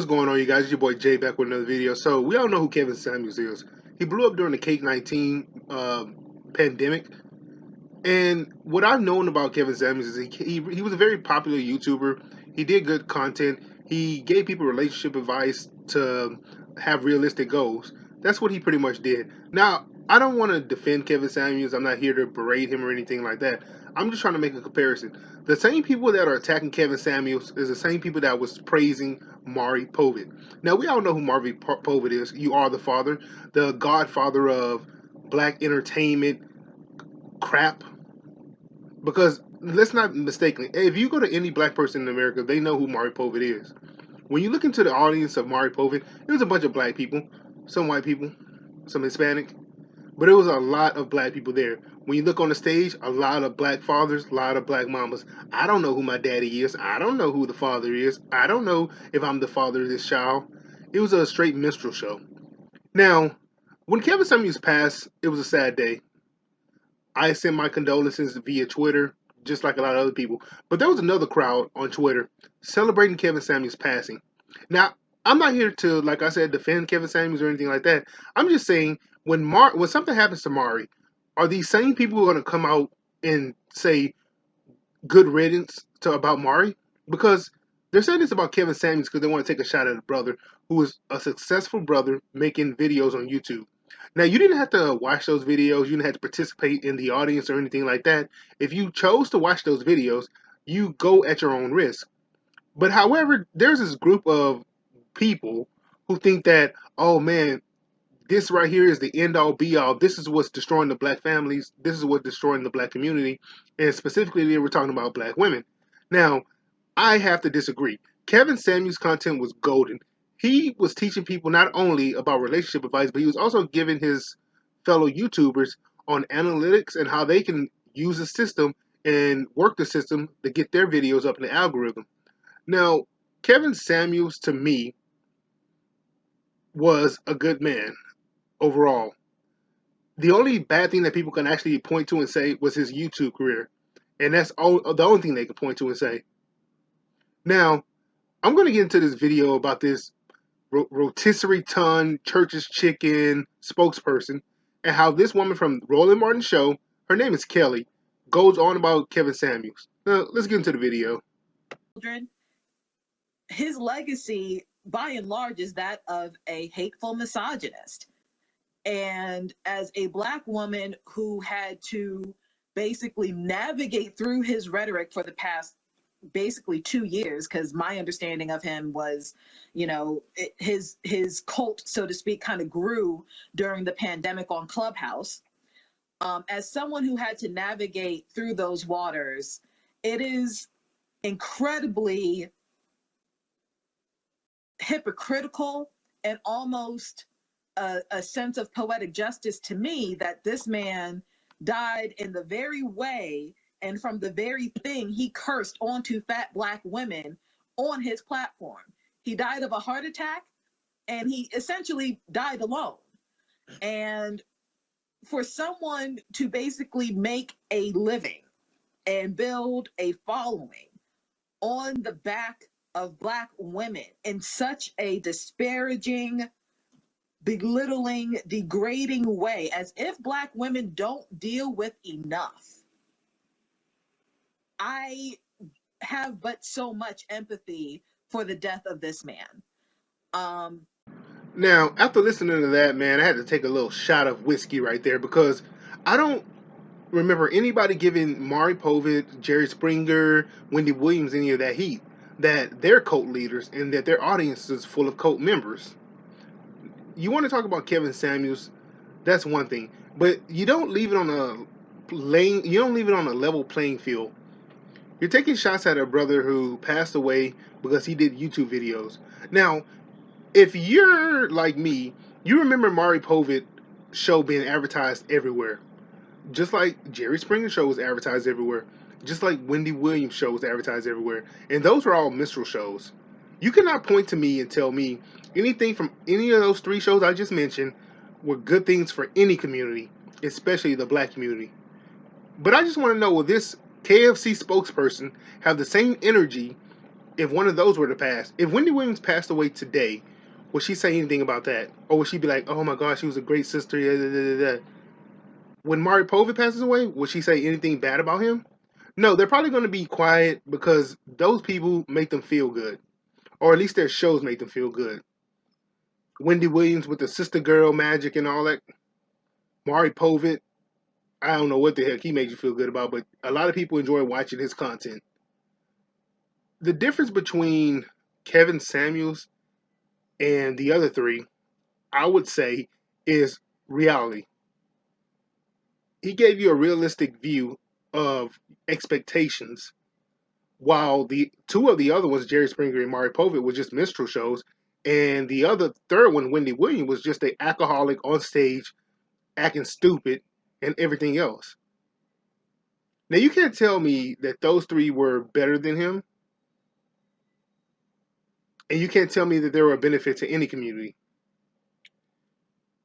what's going on, you guys? It's your boy Jay back with another video. So we all know who Kevin Samuels is. He blew up during the COVID-19 pandemic. And what I've known about Kevin Samuels is he was a very popular YouTuber. He did good content. He gave people relationship advice to have realistic goals. That's what he pretty much did. Now, I don't want to defend Kevin Samuels. I'm not here to berate him or anything like that. I'm just trying to make a comparison. The same people that are attacking Kevin Samuels is the same people that was praising Maury Povich. Now, we all know who Maury Povich is. You Are the Father, the godfather of black entertainment crap. Because let's not mistaken, if you go to any black person in America, they know who Maury Povich is. When you look into the audience of Maury Povich, it was a bunch of black people, some white people, some Hispanic, but it was a lot of black people there. When you look on the stage, a lot of black fathers, a lot of black mamas. I don't know who my daddy is. I don't know who the father is. I don't know if I'm the father of this child. It was a straight minstrel show. Now, when Kevin Samuels passed, it was a sad day. I sent my condolences via Twitter, just like a lot of other people. But there was another crowd on Twitter celebrating Kevin Samuels' passing. Now, I'm not here to, like I said, defend Kevin Samuels or anything like that. I'm just saying when something happens to Maury, are these same people going to come out and say good riddance about Maury? Because they're saying this about Kevin Samuels because they want to take a shot at a brother who is a successful brother making videos on YouTube. Now, you didn't have to watch those videos. You didn't have to participate in the audience or anything like that. If you chose to watch those videos, you go at your own risk. But however, there's this group of people who think that, oh man, this right here is the end all be all. This is what's destroying the black families. This is what's destroying the black community. And specifically, they were talking about black women. Now, I have to disagree. Kevin Samuels' content was golden. He was teaching people not only about relationship advice, but he was also giving his fellow YouTubers on analytics and how they can use the system and work the system to get their videos up in the algorithm. Now, Kevin Samuels, to me, was a good man overall. The only bad thing that people can actually point to and say was his YouTube career. And that's the only thing they could point to and say. Now, I'm going to get into this video about this rotisserie ton church's chicken spokesperson and how this woman from Roland Martin show, her name is Kelly, goes on about Kevin Samuels. Now, let's get into the video. His legacy, by and large, is that of a hateful misogynist. And as a black woman who had to basically navigate through his rhetoric for the past basically 2 years, because my understanding of him was, his cult, so to speak, kind of grew during the pandemic on Clubhouse. As someone who had to navigate through those waters, it is incredibly hypocritical and almost a sense of poetic justice to me that this man died in the very way and from the very thing he cursed onto fat black women on his platform. He died of a heart attack and he essentially died alone. And for someone to basically make a living and build a following on the back of black women in such a disparaging, belittling, degrading way, as if black women don't deal with enough. I have but so much empathy for the death of this man. Now, after listening to that, man, I had to take a little shot of whiskey right there because I don't remember anybody giving Maury Povich, Jerry Springer, Wendy Williams any of that heat, that they're cult leaders and that their audience is full of cult members. You want to talk about Kevin Samuels, that's one thing, but you don't leave it on a lane. You don't leave it on a level playing field. You're taking shots at a brother who passed away because he did YouTube videos. Now, if you're like me, you remember Maury Povich show being advertised everywhere, just like Jerry Springer show was advertised everywhere, just like Wendy Williams show was advertised everywhere, and those were all minstrel shows. You cannot point to me and tell me anything from any of those three shows I just mentioned were good things for any community, especially the black community. But I just want to know, will this KFC spokesperson have the same energy if one of those were to pass, if Wendy Williams passed away today, would she say anything about that? Or would she be like, oh my gosh, she was a great sister? Yeah, da, da, da. When Maury Povich passes away, would she say anything bad about him? No, they're probably going to be quiet because those people make them feel good. Or at least their shows make them feel good. Wendy Williams with the sister girl magic and all that. Maury Povich, I don't know what the heck he made you feel good about, but a lot of people enjoy watching his content. The difference between Kevin Samuels and the other three, I would say, is reality. He gave you a realistic view of expectations, while the two of the other ones, Jerry Springer and Maury Povich, were just minstrel shows, and the other third one, Wendy Williams, was just an alcoholic on stage acting stupid and everything else. Now you can't tell me that those three were better than him, and you can't tell me that they were a benefit to any community.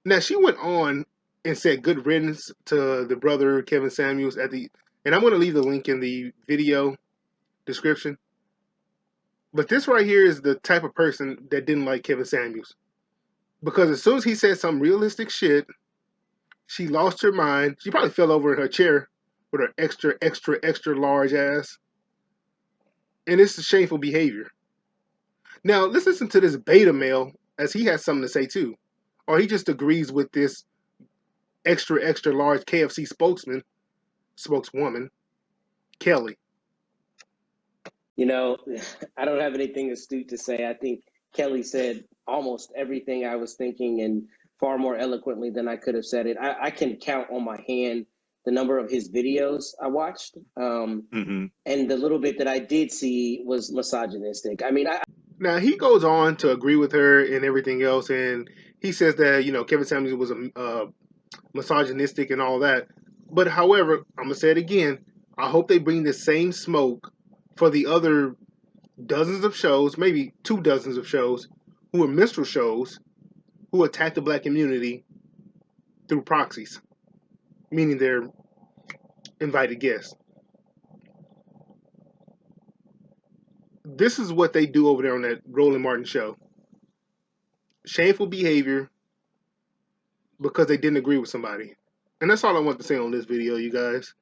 Now she went on and said good riddance to the brother Kevin Samuels and I'm going to leave the link in the video description. But this right here is the type of person that didn't like Kevin Samuels. Because as soon as he said some realistic shit, she lost her mind. She probably fell over in her chair with her extra, extra, extra large ass. And it's shameful behavior. Now, let's listen to this beta male as he has something to say too. Or he just agrees with this extra, extra large KFC spokeswoman, Kelly. You know, I don't have anything astute to say. I think Kelly said almost everything I was thinking and far more eloquently than I could have said it. I can count on my hand the number of his videos I watched. And the little bit that I did see was misogynistic. I mean, Now, he goes on to agree with her and everything else, and he says that, Kevin Samuels was misogynistic and all that. But, however, I'm going to say it again, I hope they bring the same smoke for the other dozens of shows, maybe 2 dozens of shows, who are minstrel shows, who attack the black community through proxies, meaning they're invited guests. This is what they do over there on that Roland Martin show. Shameful behavior because they didn't agree with somebody. And that's all I want to say on this video, you guys.